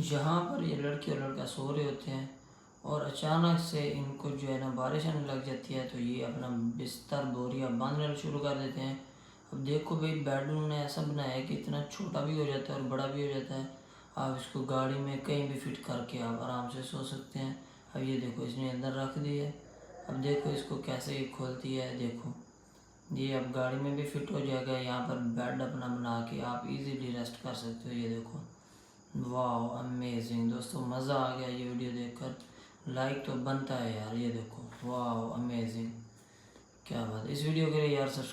यहाँ पर ये लड़की और लड़का सो रहे होते हैं और अचानक से इनको जो है ना बारिश आने लग जाती है, तो ये अपना बिस्तर बोरिया बांधना शुरू कर देते हैं। अब देखो भाई, बेड उन्होंने ऐसा बनाया है कि इतना छोटा भी हो जाता है और बड़ा भी हो जाता है। आप इसको गाड़ी में कहीं भी फिट करके आप आराम से सो सकते हैं। अब ये देखो, इसने अंदर रख दी है। अब देखो इसको कैसे ये खोलती है, देखो ये अब गाड़ी में भी फिट हो जाएगा। यहाँ पर बेड अपना बना के आप इजीली रेस्ट कर सकते हो। ये देखो, वाह अमेजिंग दोस्तों, मज़ा आ गया ये वीडियो देखकर। लाइक तो बनता है यार। ये देखो, वाह अमेजिंग, क्या बात। इस वीडियो के लिए यार सब्सक्राइब